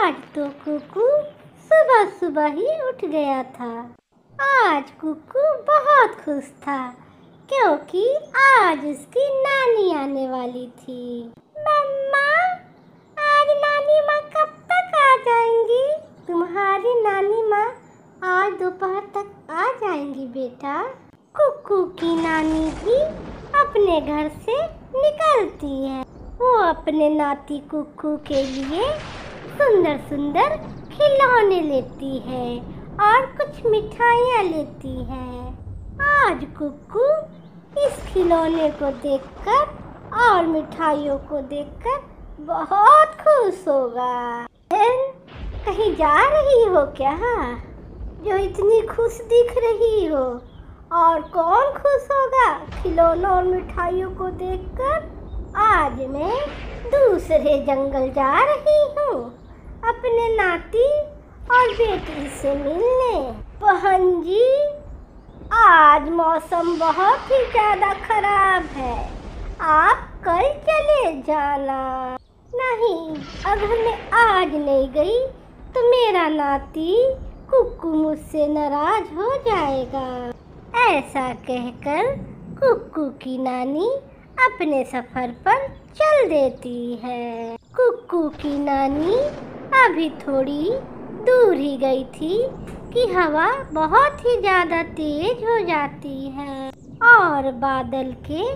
आज तो कुकू सुबह सुबह ही उठ गया था। आज कुकू बहुत खुश था क्योंकि आज उसकी नानी आने वाली थी। मम्मा, आज नानी माँ कब तक आ जाएंगी? तुम्हारी नानी माँ आज दोपहर तक आ जाएंगी बेटा। कुकू की नानी भी अपने घर से निकलती है। वो अपने नाती कुकू के लिए सुंदर सुंदर खिलौने लेती है और कुछ मिठाइयाँ लेती है। आज कुकू इस खिलौने को देखकर और मिठाइयों को देखकर बहुत खुश होगा। कहीं जा रही हो क्या, जो इतनी खुश दिख रही हो? और कौन खुश होगा खिलौनों और मिठाइयों को देखकर? आज मैं दूसरे जंगल जा रही हूँ अपने नाती और बेटी से मिलने। बहन जी, आज मौसम बहुत ही ज़्यादा खराब है, आप कल चले जाना। नहीं, अगर मैं आज नहीं गई तो मेरा नाती कुकू मुझसे नाराज हो जाएगा। ऐसा कहकर कुकू की नानी अपने सफर पर चल देती है। कुकू की नानी अभी थोड़ी दूर ही गई थी कि हवा बहुत ही ज़्यादा तेज हो जाती है और बादल के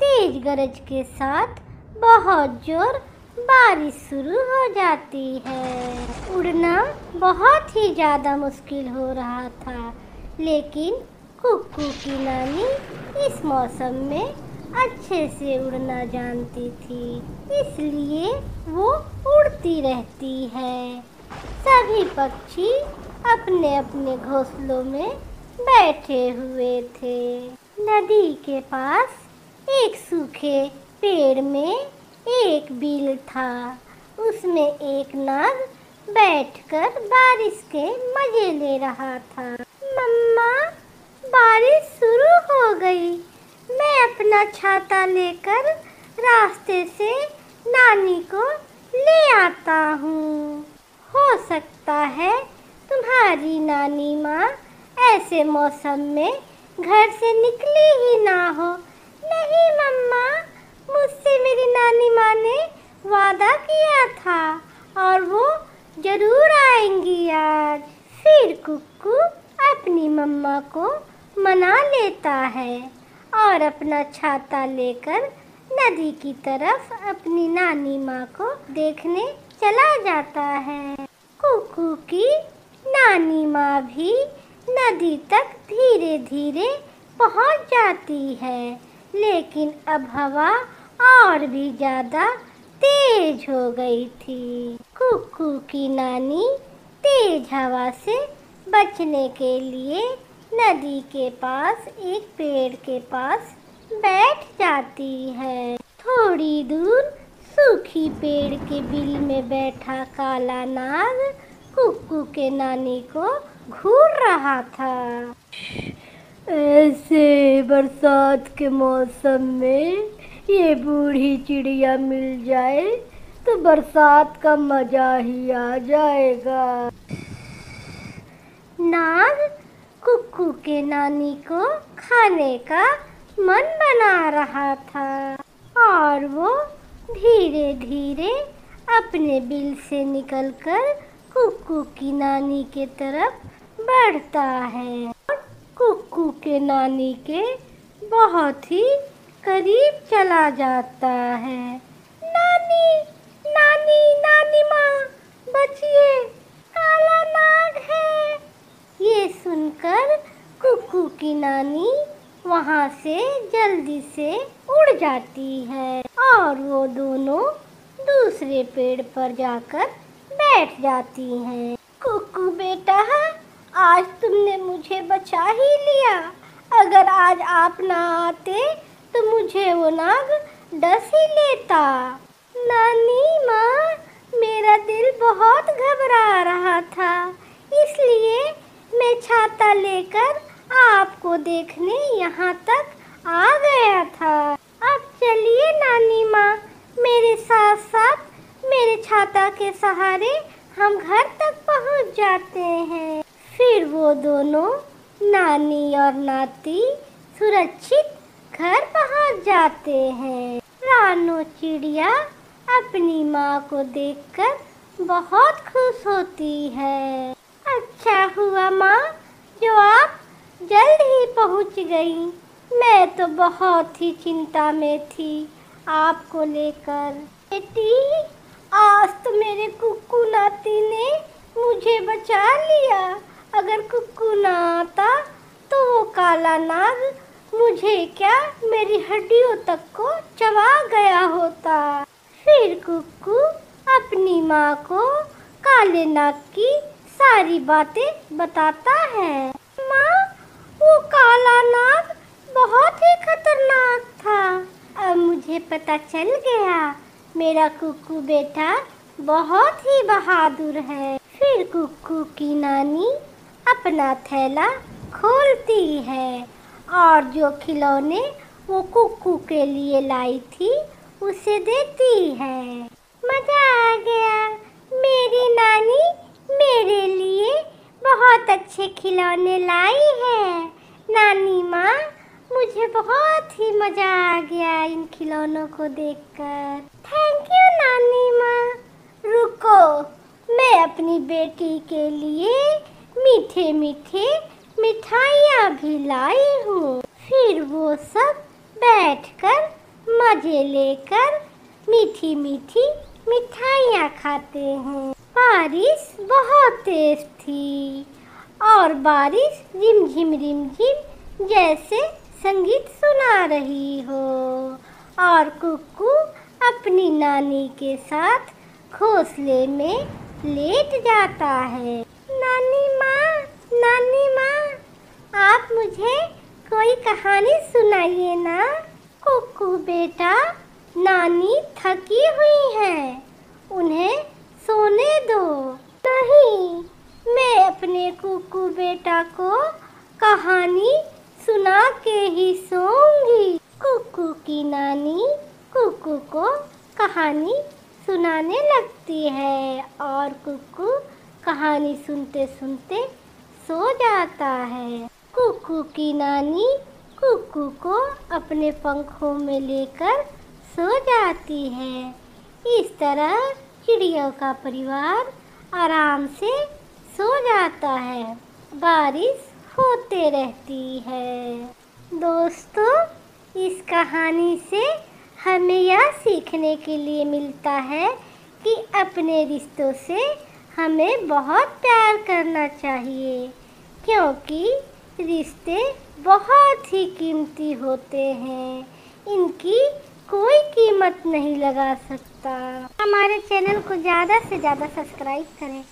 तेज गरज के साथ बहुत जोर बारिश शुरू हो जाती है। उड़ना बहुत ही ज़्यादा मुश्किल हो रहा था, लेकिन कुकू की नानी इस मौसम में अच्छे से उड़ना जानती थी, इसलिए वो उड़ती रहती है। सभी पक्षी अपने अपने घोंसलों में बैठे हुए थे। नदी के पास एक सूखे पेड़ में एक बिल था। उसमें एक नाग बैठकर बारिश के मजे ले रहा था। मम्मा, बारिश शुरू हो गई। मैं अपना छाता लेकर रास्ते से नानी को ले आता हूँ। हो सकता है तुम्हारी नानी माँ ऐसे मौसम में घर से निकली ही ना हो। नहीं मम्मा, मुझसे मेरी नानी माँ ने वादा किया था और वो जरूर आएंगी आज। फिर कुकू अपनी मम्मा को मना लेता है और अपना छाता लेकर नदी की तरफ अपनी नानी माँ को देखने चला जाता है। कुकू की नानी माँ भी नदी तक धीरे धीरे पहुँच जाती है, लेकिन अब हवा और भी ज़्यादा तेज हो गई थी। कुकू की नानी तेज हवा से बचने के लिए नदी के पास एक पेड़ के पास बैठ जाती है। थोड़ी दूर सूखी पेड़ के बिल में बैठा काला नाग कुकू के नानी को घूर रहा था। ऐसे बरसात के मौसम में ये बूढ़ी चिड़िया मिल जाए तो बरसात का मजा ही आ जाएगा। नाग कुकू के नानी को खाने का मन बना रहा था और वो धीरे धीरे अपने बिल से निकलकर कुकू की नानी के तरफ बढ़ता है। कुकू के नानी के बहुत ही करीब चला जाता है। नानी, नानी, नानी माँ, बचिए, काला नाग है। ये सुनकर कुकू की नानी वहाँ से जल्दी से उड़ जाती है और वो दोनों दूसरे पेड़ पर जाकर बैठ जाती हैं। कुकू बेटा, आज तुमने मुझे बचा ही लिया। अगर आज आप ना आते तो मुझे वो नाग डस ही लेता। नानी माँ, मेरा दिल बहुत घबरा रहा था, इसलिए मैं छाता लेकर आपको देखने यहाँ तक आ गया था। अब चलिए नानी माँ, मेरे साथ साथ मेरे छाता के सहारे हम घर तक पहुंच जाते हैं। फिर वो दोनों नानी और नाती सुरक्षित घर पहुंच जाते हैं। रानो चिड़िया अपनी माँ को देखकर बहुत खुश होती है। अच्छा हुआ माँ जो आप जल्द ही पहुंच गई। मैं तो बहुत ही चिंता में थी आपको लेकर। बेटी, आज तो मेरे कुक्कू नाती ने मुझे बचा लिया। अगर कुक्कू ना आता तो वो काला नाग मुझे क्या मेरी हड्डियों तक को चबा गया होता। फिर कुक्कू अपनी माँ को काले नाग की सारी बातें बताता है। माँ, वो काला नाग बहुत ही खतरनाक था। अब मुझे पता चल गया मेरा कुक्कू बेटा बहुत ही बहादुर है। फिर कुक्कू की नानी अपना थैला खोलती है और जो खिलौने वो कुक्कू के लिए लाई थी उसे देती है। मजा आ गया, मेरी नानी मेरे लिए बहुत अच्छे खिलौने लाई है। नानी माँ, मुझे बहुत ही मजा आ गया इन खिलौनों को देखकर। थैंक यू नानी माँ। रुको, मैं अपनी बेटी के लिए मीठे मीठे मिठाइयाँ भी लाई हूँ। फिर वो सब बैठकर मजे लेकर मीठी मीठी मिठाइयाँ खाते हैं। बारिश बहुत तेज थी और बारिश रिमझिम रिमझिम जैसे संगीत सुना रही हो और कुक्कू अपनी नानी के साथ घोंसले में लेट जाता है। नानी माँ, आप मुझे कोई कहानी सुनाइए ना। कुक्कू बेटा, नानी थकी हुई है, उन्हें सोने दो। नहीं, मैं अपने कुक्कू बेटा को कहानी सुना के ही सोऊंगी। कुक्कू की नानी कुक्कू को कहानी सुनाने लगती है और कुक्कू कहानी सुनते सुनते सो जाता है। कुक्कू की नानी कुक्कू को अपने पंखों में लेकर सो जाती है। इस तरह चिड़ियों का परिवार आराम से सो जाता है। बारिश होते रहती है। दोस्तों, इस कहानी से हमें यह सीखने के लिए मिलता है कि अपने रिश्तों से हमें बहुत प्यार करना चाहिए, क्योंकि रिश्ते बहुत ही कीमती होते हैं। इनकी कोई कीमत नहीं लगा सकता। हमारे चैनल को ज़्यादा से ज़्यादा सब्सक्राइब करें।